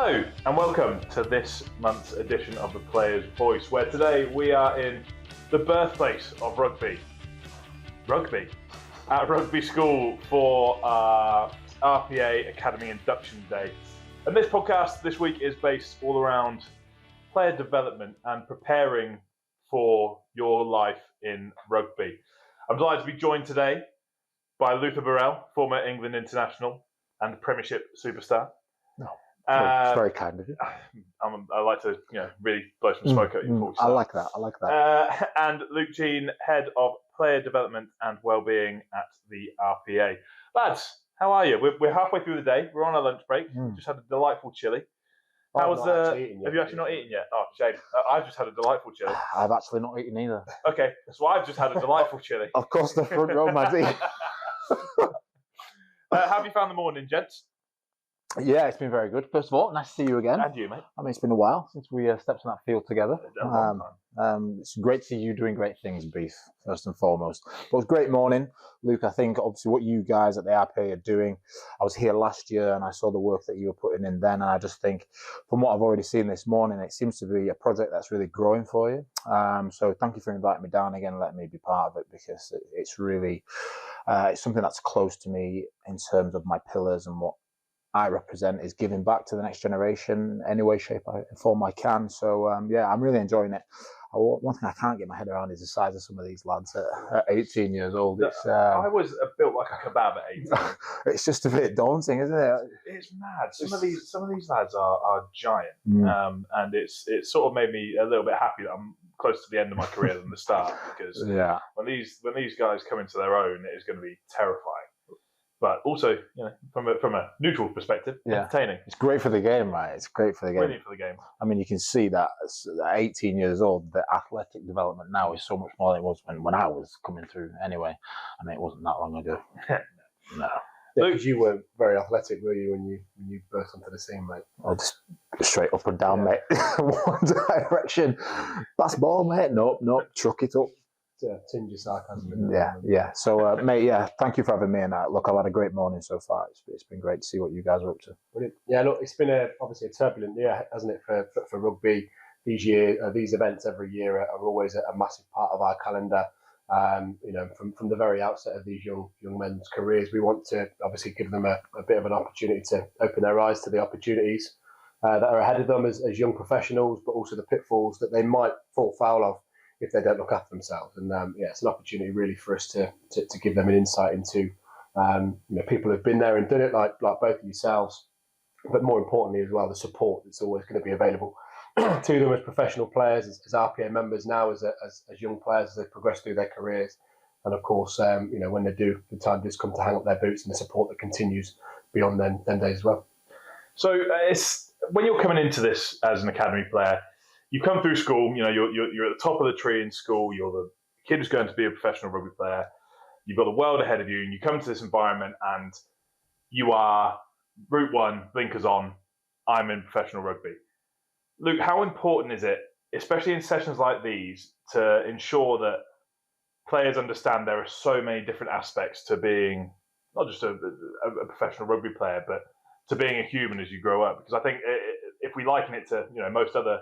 Hello and welcome to this month's edition of The Player's Voice, where today we are in the birthplace of rugby at Rugby School for RPA Academy Induction Day. And this podcast this week is based all around player development and preparing for your life in rugby. I'm delighted to be joined today by Burrell, former England international and Premiership superstar. It's very kind of you. I like to, really blow some smoke at you before we start. I like that. And Cheyne, head of player development and wellbeing at the RPA. Lads, how are you? We're halfway through the day. We're on our lunch break. Just had a delightful chili. Have you actually not eaten yet? Oh, shame. I've just had a delightful chili. I've actually not eaten either. Okay, so I've just had a delightful chili. Of course, the front row, Maddie. How have you found the morning, gents? Yeah, it's been very good. First of all, nice to see you again. And you, mate. I mean, it's been a while since we stepped on that field together. It's great to see you doing great things, Beef, first and foremost. But it was a great morning. Luke, I think obviously what you guys at the RPA are doing, I was here last year and I saw the work that you were putting in then. And I just think from what I've already seen this morning, it seems to be a project that's really growing for you. So thank you for inviting me down again and letting me be part of it, because it's really, it's something that's close to me in terms of my pillars and what I represent is giving back to the next generation any way, shape, or form I can. So, yeah, I'm really enjoying it. One thing I can't get my head around is the size of some of these lads at 18 years old. I was built like a kebab at 18. It's just a bit daunting, isn't it? It's mad. Some of these lads are giant, and it's sort of made me a little bit happy that I'm close to the end of my career than the start, because when these guys come into their own, it is going to be terrifying. But also, from a neutral perspective, entertaining. It's great for the game, right? It's great for the game. Brilliant for the game. I mean, you can see that at 18 years old, the athletic development now is so much more than it was when I was coming through anyway. I mean, it wasn't that long ago. No. Because you weren't very athletic, were you, when you burst onto the scene, mate? Oh, just straight up and down, mate. One direction. That's ball, mate. Nope. Chuck it up. Tinge of sarcasm. Yeah. So, mate, thank you for having me. And look, I've had a great morning so far. It's been great to see what you guys are up to. Brilliant. Yeah, look, it's been obviously a turbulent year, hasn't it, for rugby? These events every year are always a massive part of our calendar. From the very outset of these young men's careers, we want to obviously give them a bit of an opportunity to open their eyes to the opportunities that are ahead of them as young professionals, but also the pitfalls that they might fall foul of if they don't look after themselves. And it's an opportunity really for us to give them an insight into people who've been there and done it, like both of yourselves, but more importantly as well, the support that's always going to be available to them as professional players, as RPA members now, as young players as they progress through their careers. And of course, when the time does come to hang up their boots, and the support that continues beyond then days as well. So it's when you're coming into this as an academy player, you come through school, you're at the top of the tree in school, you're the kid who's going to be a professional rugby player, you've got the world ahead of you, and you come to this environment and you are route one, blinkers on, I'm in professional rugby. Luke, how important is it, especially in sessions like these, to ensure that players understand there are so many different aspects to being not just a professional rugby player, but to being a human as you grow up? Because I think if we liken it to most other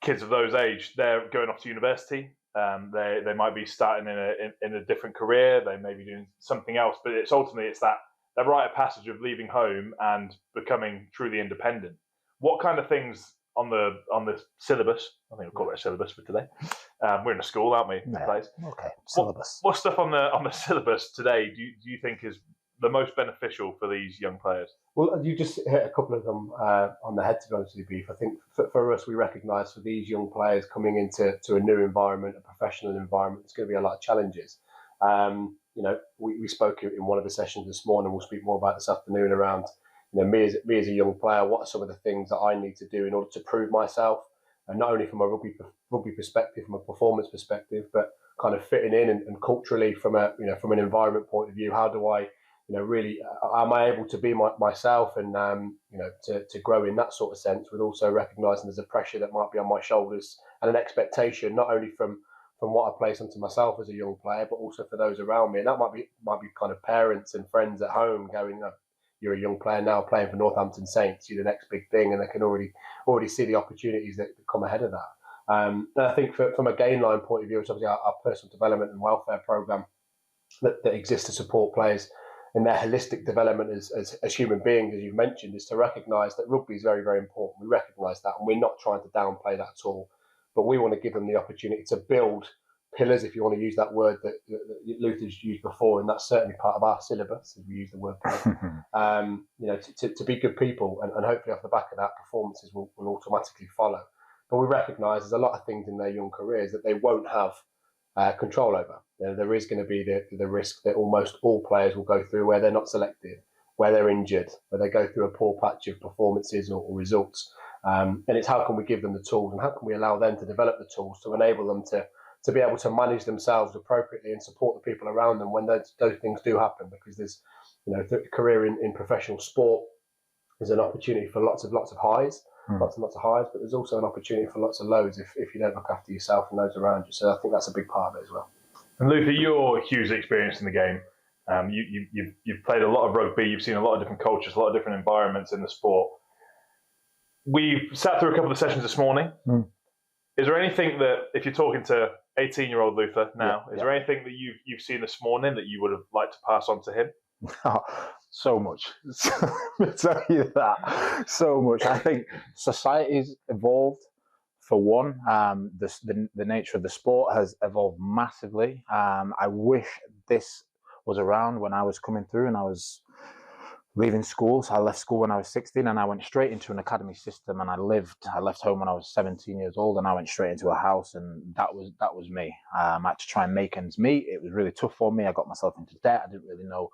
kids of those age, they're going off to university. They might be starting in a different career. They may be doing something else, but it's that rite of passage of leaving home and becoming truly independent. What kind of things on the syllabus? I think we'll call it a syllabus for today. We're in a school, aren't we? Yeah. Okay. Syllabus. What stuff on the syllabus today do you think is the most beneficial for these young players? Well, you just hit a couple of them on the head, to be honest with you, Beef. I think for us, we recognise for these young players coming into a new environment, a professional environment, there's going to be a lot of challenges. We spoke in one of the sessions this morning. We'll speak more about this afternoon around me as a young player. What are some of the things that I need to do in order to prove myself, and not only from a rugby perspective, from a performance perspective, but kind of fitting in and culturally from an environment point of view. How do I really, am I able to be myself and, to grow in that sort of sense, with also recognising there's a pressure that might be on my shoulders and an expectation, not only from what I place onto myself as a young player, but also for those around me. And that might be kind of parents and friends at home going, you're a young player now playing for Northampton Saints, you're the next big thing, and they can already see the opportunities that come ahead of that. And I think from a gain line point of view, it's obviously our personal development and welfare program that exists to support players in their holistic development as human beings, as you've mentioned, is to recognise that rugby is very, very important. We recognise that, and we're not trying to downplay that at all. But we want to give them the opportunity to build pillars, if you want to use that word that Luther's used before, and that's certainly part of our syllabus, as we use the word pillar. To be good people, and hopefully off the back of that, performances will automatically follow. But we recognise there's a lot of things in their young careers that they won't have control over. There is going to be the risk that almost all players will go through where they're not selected, where they're injured, where they go through a poor patch of performances or results. And it's how can we give them the tools, and how can we allow them to develop the tools to enable them to be able to manage themselves appropriately and support the people around them when those things do happen. Because there's, the career in professional sport is an opportunity for lots of highs. Lots and lots of highs, but there's also an opportunity for lots of lows if you don't look after yourself and those around you. So I think that's a big part of it as well. And Luther, you're hugely experienced in the game. You've played a lot of rugby. You've seen a lot of different cultures, a lot of different environments in the sport. We've sat through a couple of sessions this morning. Is there anything that, if you're talking to 18-year-old Luther now, is there anything that you've seen this morning that you would have liked to pass on to him? So much. I'll tell you that. So much. I think society's evolved, for one. The nature of the sport has evolved massively. I wish this was around when I was coming through and I was leaving school. So I left school when I was 16 and I went straight into an academy system, and I left home when I was 17 years old, and I went straight into a house, and that was me. I had to try and make ends meet. It was really tough for me. I got myself into debt. I didn't really know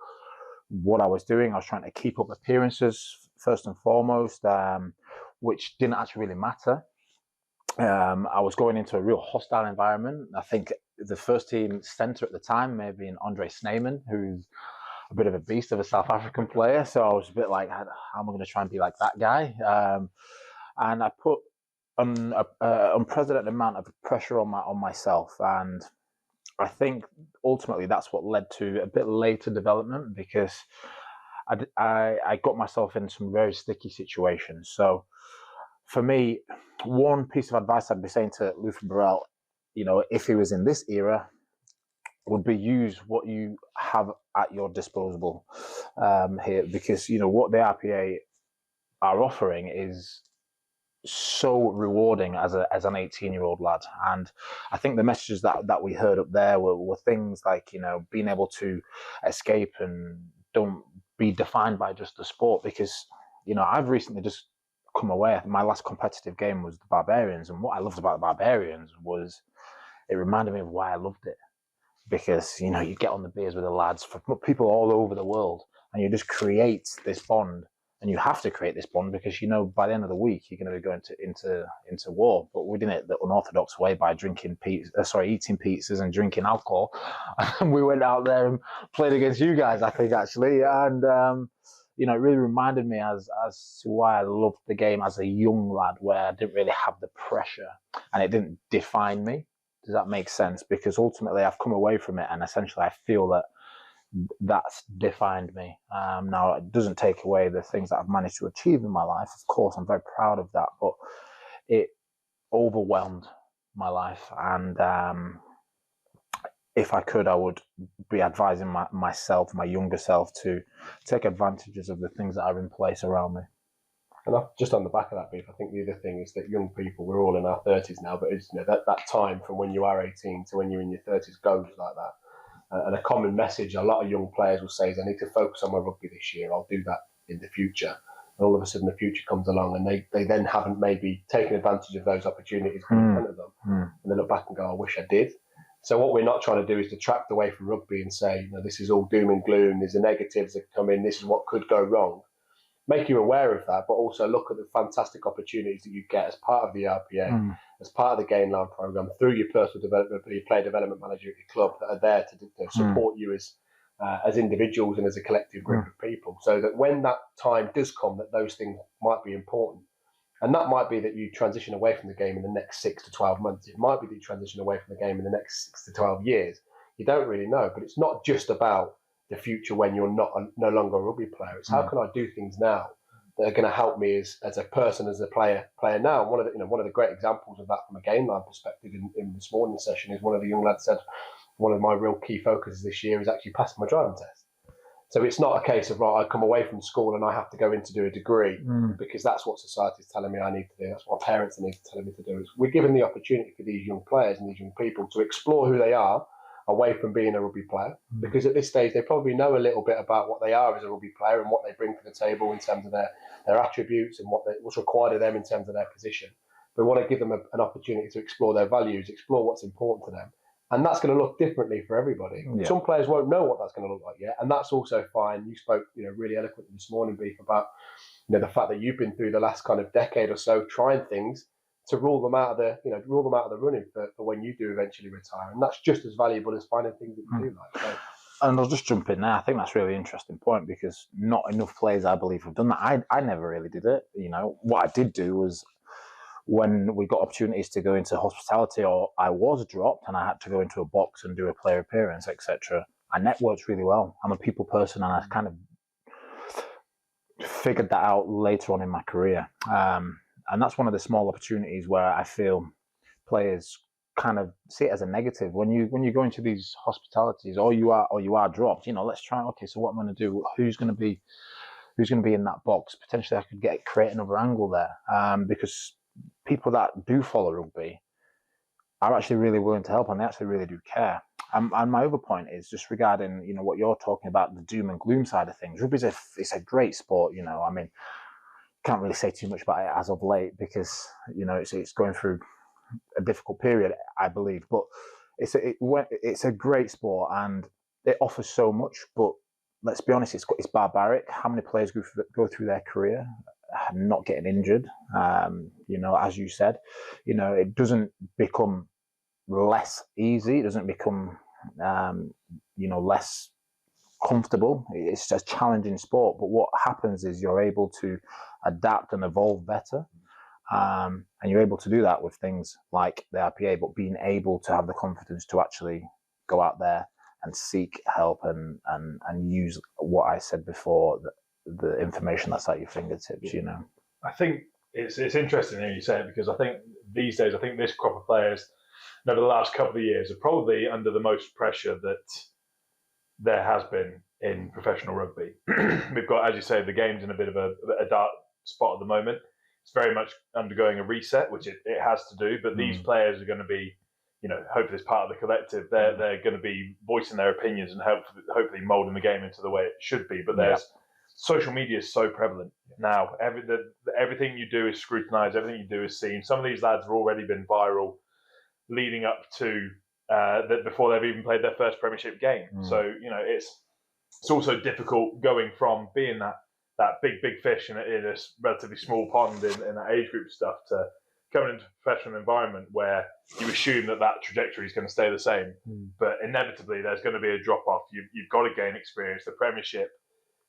what I was doing. I was trying to keep up appearances first and foremost, which didn't actually really matter. I was going into a real hostile environment. I think the first team centre at the time may have been Andre Sneijman, who's a bit of a beast of a South African player. So I was a bit like, how am I going to try and be like that guy? And I put an unprecedented amount of pressure on myself, and I think ultimately that's what led to a bit later development, because I got myself in some very sticky situations. So for me, one piece of advice I'd be saying to Luther Burrell, if he was in this era, would be use what you have at your disposal here, because what the RPA are offering is so rewarding as an 18-year-old lad. And I think the messages that we heard up there were things like being able to escape and don't be defined by just the sport, because I've recently just come away. My last competitive game was the Barbarians, and what I loved about the Barbarians was it reminded me of why I loved it, because you get on the beers with the lads from people all over the world, and you just create this bond. And you have to create this bond because by the end of the week you're going to be going into war. But we did it the unorthodox way by eating pizzas and drinking alcohol. And we went out there and played against you guys, I think, actually. And it really reminded me as to why I loved the game as a young lad, where I didn't really have the pressure and it didn't define me. Does that make sense? Because ultimately I've come away from it, and essentially I feel that that's defined me. Now, it doesn't take away the things that I've managed to achieve in my life. Of course, I'm very proud of that, but it overwhelmed my life. And if I could, I would be advising myself, my younger self, to take advantages of the things that are in place around me. And just on the back of that, Beef, I think the other thing is that young people, we're all in our 30s now, but it's, that time from when you are 18 to when you're in your 30s goes like that. And a common message a lot of young players will say is, I need to focus on my rugby this year. I'll do that in the future. And all of a sudden the future comes along, and they then haven't maybe taken advantage of those opportunities in front of them. And they look back and go, I wish I did. So what we're not trying to do is detract away from rugby and say, this is all doom and gloom. There's the negatives that come in. This is what could go wrong. Make you aware of that, but also look at the fantastic opportunities that you get as part of the RPA, as part of the Gain Line program, through your personal development, your player development manager at your club, that are there to support you as individuals and as a collective group of people, so that when that time does come, that those things might be important. And that might be that you transition away from the game in the next 6 to 12 months. It might be that you transition away from the game in the next 6 to 12 years. You don't really know, but it's not just about the future when you're no longer a rugby player. It's how can I do things now that are going to help me as a person, as a player now. And one of the great examples of that from a game line perspective in this morning's session is one of the young lads said, one of my real key focuses this year is actually passing my driving test. So it's not a case of, right, I come away from school and I have to go in to do a degree because that's what society is telling me I need to do. That's what my parents are telling me to do. We're given the opportunity for these young players and these young people to explore who they are away from being a rugby player, because at this stage they probably know a little bit about what they are as a rugby player and what they bring to the table in terms of their attributes and what's required of them in terms of their position. We want to give them an opportunity to explore their values, explore what's important to them. And that's going to look differently for everybody. Yeah. Some players won't know what that's going to look like yet, and that's also fine. You spoke, really eloquently this morning, Beef, about, the fact that you've been through the last kind of decade or so trying things to rule them out of the running for when you do eventually retire, and that's just as valuable as finding things that you do like. So. And I'll just jump in there. I think that's a really interesting point, because not enough players, I believe, have done that. I never really did it. What I did do was, when we got opportunities to go into hospitality, or I was dropped and I had to go into a box and do a player appearance, etc., I networked really well. I'm a people person, and I kind of figured that out later on in my career. And that's one of the small opportunities where I feel players kind of see it as a negative. When you go into these hospitalities, or you are dropped, let's try. Okay, so what I'm going to do? Who's going to be in that box? Potentially, I could create another angle there, because people that do follow rugby are actually really willing to help, and they actually really do care. And my other point is just regarding, what you're talking about, the doom and gloom side of things. Rugby is a great sport. I mean, can't really say too much about it as of late, because it's going through a difficult period, I believe. But it's a great sport, and it offers so much. But let's be honest, it's barbaric. How many players go through their career not getting injured? As you said, it doesn't become less easy. It doesn't become less comfortable. It's a challenging sport, but what happens is you're able to adapt and evolve better, and you're able to do that with things like the RPA, but being able to have the confidence to actually go out there and seek help and use what I said before, the information that's at your fingertips. I think it's interesting here you say it, because I think these days, this crop of players over the last couple of years are probably under the most pressure that there has been in professional rugby. We've got, as you say, the game's in a bit of a dark spot at the moment. It's very much undergoing a reset, which it has to do, but these players are going to be, hopefully as part of the collective, they're going to be voicing their opinions and hopefully moulding the game into the way it should be. But social media is so prevalent now. Everything you do is scrutinised, everything you do is seen. Some of these lads have already been viral leading up to that before they've even played their first Premiership game. So it's also difficult going from being that big fish in a relatively small pond in that age group stuff to coming into a professional environment where you assume that trajectory is going to stay the same, but inevitably there's going to be a drop off. You've got to gain experience. The Premiership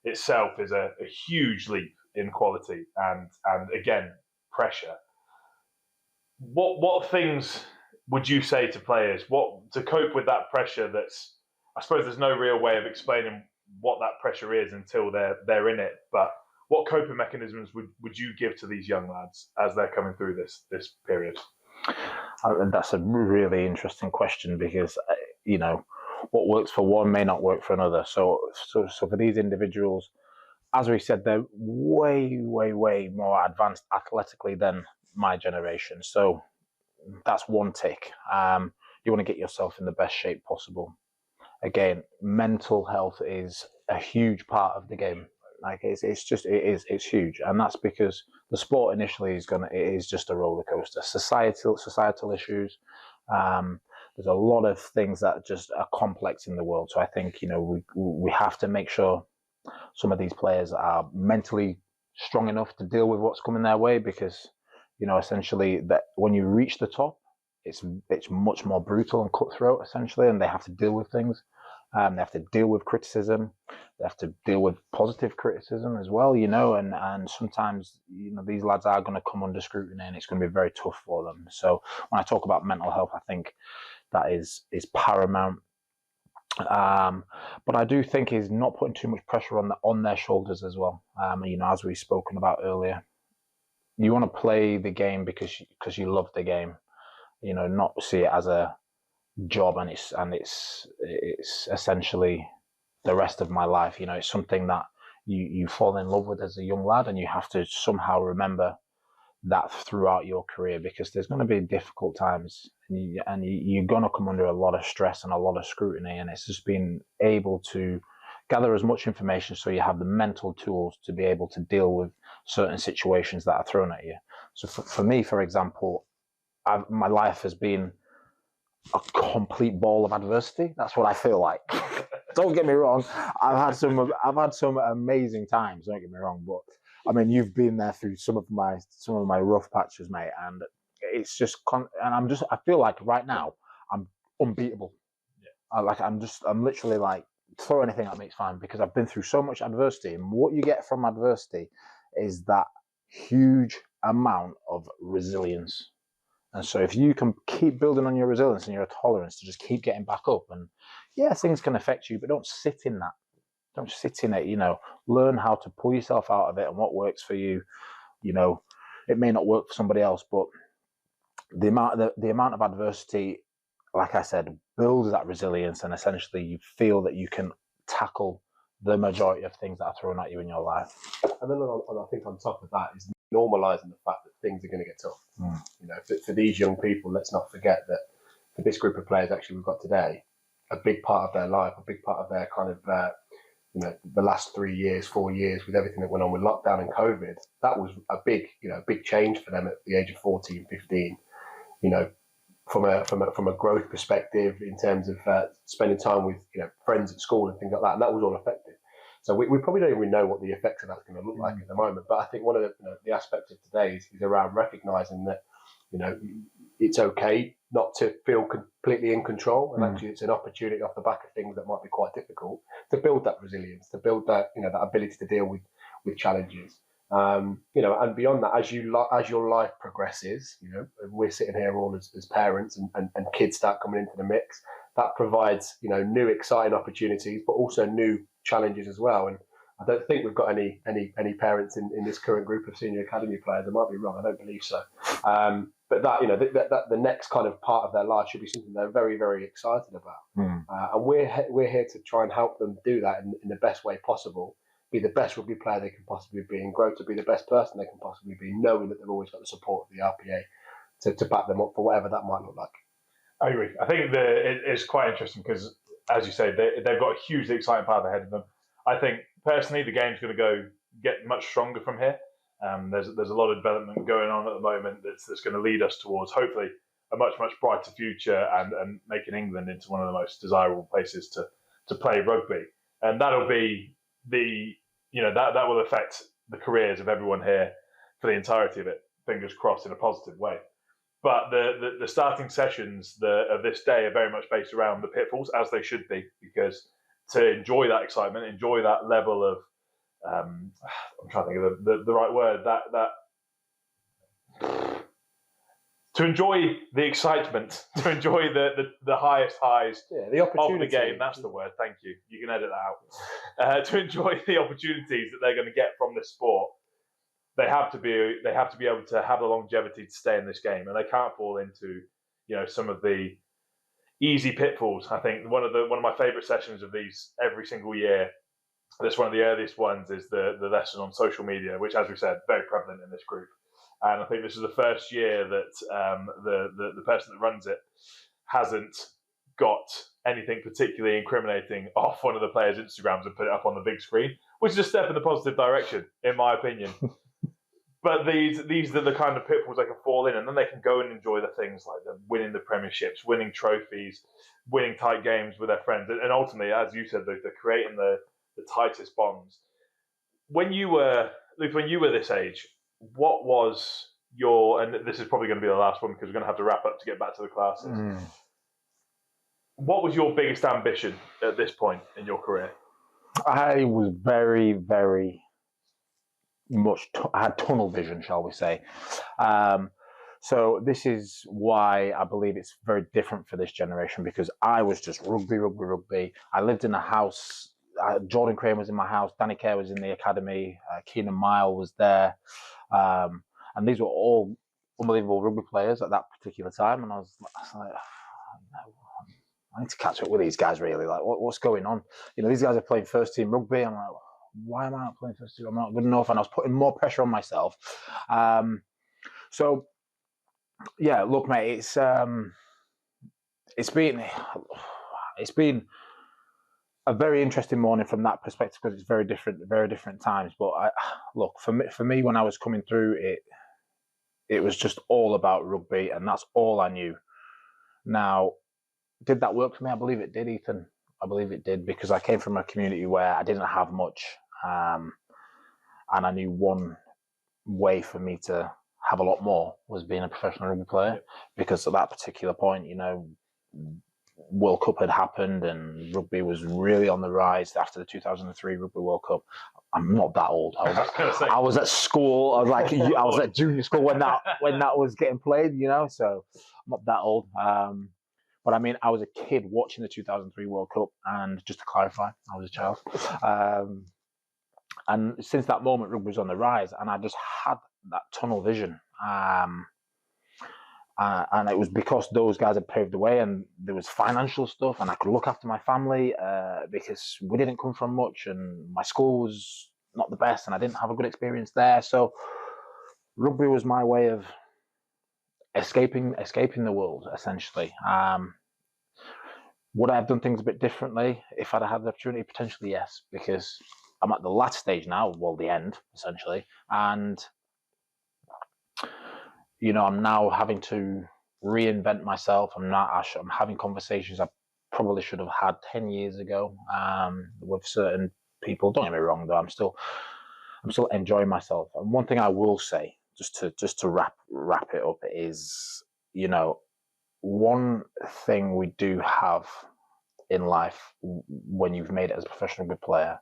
itself is a huge leap in quality and again pressure. What things would you say to players to cope with that pressure? I suppose there's no real way of explaining what that pressure is until they're in it, but what coping mechanisms would you give to these young lads as they're coming through this period? That's a really interesting question, because what works for one may not work for another. So for these individuals, as we said, they're way more advanced athletically than my generation. So that's one tick. You want to get yourself in the best shape possible. Again, mental health is a huge part of the game. Like it's huge, and that's because the sport initially is just a roller coaster. Societal issues. There's a lot of things that just are complex in the world. So I think we have to make sure some of these players are mentally strong enough to deal with what's coming their way, because essentially that when you reach the top, it's much more brutal and cutthroat essentially, and they have to deal with things. They have to deal with criticism. They have to deal with positive criticism as well, and sometimes, these lads are going to come under scrutiny, and it's going to be very tough for them. So when I talk about mental health, I think that is paramount. But I do think is not putting too much pressure on their shoulders as well. As we've spoken about earlier, you want to play the game because you love the game. Not see it as a job and it's essentially the rest of my life. It's something that you fall in love with as a young lad, and you have to somehow remember that throughout your career, because there's going to be difficult times, and you're going to come under a lot of stress and a lot of scrutiny, and it's just being able to gather as much information so you have the mental tools to be able to deal with certain situations that are thrown at you. So for me, for example, my life has been a complete ball of adversity. That's what I feel like. Don't get me wrong. I've had some amazing times. Don't get me wrong, but I mean, you've been there through some of my rough patches, mate, and it's just I feel like right now I'm unbeatable. Yeah. I'm literally like, throw anything at me, it's fine, because I've been through so much adversity, and what you get from adversity is that huge amount of resilience. And so if you can keep building on your resilience and your tolerance to just keep getting back up, and yeah, things can affect you, but don't sit in that. Don't sit in it, learn how to pull yourself out of it and what works for you. It may not work for somebody else, but the amount of adversity, like I said, builds that resilience, and essentially you feel that you can tackle the majority of things that are thrown at you in your life. And then I think on top of that is normalising the fact that things are going to get tough. For these young people, let's not forget that for this group of players actually we've got today, a big part of their life, a big part of their kind of the last 3 years, 4 years, with everything that went on with lockdown and COVID, that was a big change for them at the age of 14, 15. From a growth perspective, in terms of spending time with friends at school and things like that, and that was all affected. So we probably don't even know what the effects of that's going to look like at the moment. But I think one of the aspects of today is around recognising that it's okay not to feel completely in control, and actually it's an opportunity off the back of things that might be quite difficult to build that resilience, to build that that ability to deal with challenges. And beyond that, as your life progresses, we're sitting here all as parents, and kids start coming into the mix. That provides new exciting opportunities, but also new challenges as well. And I don't think we've got any parents in this current group of senior academy players. I might be wrong. I don't believe so. But that the next kind of part of their life should be something they're very, very excited about. And we're here to try and help them do that in the best way possible. Be the best rugby player they can possibly be, and grow to be the best person they can possibly be, knowing that they've always got the support of the RPA to back them up for whatever that might look like. I agree. I think it's quite interesting because, as you say, they've got a hugely exciting path ahead of them. I think personally the game's going to get much stronger from here. There's a lot of development going on at the moment that's going to lead us towards hopefully a much brighter future and making England into one of the most desirable places to play rugby. And that'll be that will affect the careers of everyone here for the entirety of it. Fingers crossed in a positive way. But the starting sessions of this day are very much based around the pitfalls, as they should be, because to enjoy that excitement, enjoy that level of I'm trying to think of the right word, to enjoy the excitement, to enjoy the highest highs the opportunity of the game. That's the word. Thank you. You can edit that out. To enjoy the opportunities that they're going to get from this sport, they have to be able to have the longevity to stay in this game, and they can't fall into some of the easy pitfalls. I think one of my favourite sessions of these every single year. This one of the earliest ones is the lesson on social media, which, as we said, very prevalent in this group. And I think this is the first year that the person that runs it hasn't got anything particularly incriminating off one of the players' Instagrams and put it up on the big screen, which is a step in the positive direction, in my opinion. But these are the kind of pitfalls they can fall in, and then they can go and enjoy the things like winning the premierships, winning trophies, winning tight games with their friends, and ultimately, as you said, they're creating the tightest bonds. When you were this age, what was your, and this is probably going to be the last one because we're going to have to wrap up to get back to the classes. What was your biggest ambition at this point in your career? I was very, very much, I had tunnel vision, shall we say. So this is why I believe it's very different for this generation, because I was just rugby. I lived in a house. Jordan Crane was in my house. Danny Kerr was in the academy. Keenan Mile was there. And these were all unbelievable rugby players at that particular time. And I was like, I need to catch up with these guys, really. Like, what's going on? You know, these guys are playing first team rugby. I'm like, why am I not playing first team? I'm not good enough. And I was putting more pressure on myself. So, yeah, look, mate, it's been a very interesting morning from that perspective, because it's very different times. But look, for me, when I was coming through it was just all about rugby, and that's all I knew. Now, did that work for me? I believe it did, Ethan. I believe it did, because I came from a community where I didn't have much, and I knew one way for me to have a lot more was being a professional rugby player, because at that particular point, you know, World Cup had happened and rugby was really on the rise after the 2003 Rugby World Cup. I'm not that old. I was at school. I was at junior school when that was getting played. You know, so I'm not that old. But I mean, I was a kid watching the 2003 World Cup, and just to clarify, I was a child. And since that moment, rugby was on the rise, and I just had that tunnel vision. And it was because those guys had paved the way, and there was financial stuff, and I could look after my family because we didn't come from much, and my school was not the best, and I didn't have a good experience there. So rugby was my way of escaping the world, essentially. Would I have done things a bit differently if I'd had the opportunity? Potentially, yes, because I'm at the last stage now, well, the end, essentially, and you know, I'm now having to reinvent myself. I'm having conversations I probably should have had 10 years ago with certain people. Don't get me wrong, though. I'm still enjoying myself. And one thing I will say, just to wrap it up, is, you know, one thing we do have in life when you've made it as a professional rugby player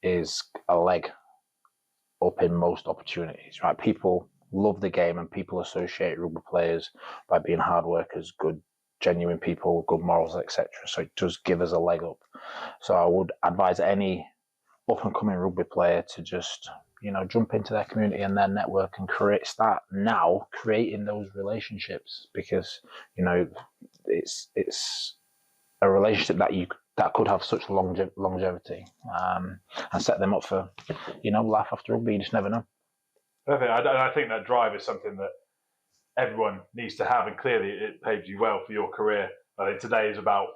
is a leg up in most opportunities, right? People love the game, and people associate rugby players by being hard workers, good, genuine people, good morals, etc. So it does give us a leg up. So I would advise any up and coming rugby player to just, you know, jump into their community and their network and start now creating those relationships, because, you know, it's a relationship that could have such longevity, and set them up for, you know, life after rugby. You just never know. Perfect. I think that drive is something that everyone needs to have, and clearly it paved you well for your career. I think today is about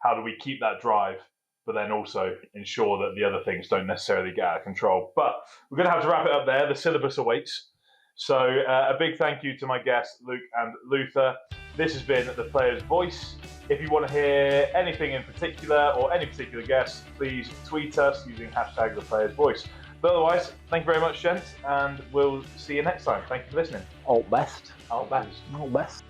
how do we keep that drive, but then also ensure that the other things don't necessarily get out of control. But we're going to have to wrap it up there. The syllabus awaits. So a big thank you to my guests, Luke and Luther. This has been The Player's Voice. If you want to hear anything in particular or any particular guests, please tweet us using hashtag The Player's Voice. But otherwise, thank you very much, gents, and we'll see you next time. Thank you for listening. All best. All best. All best.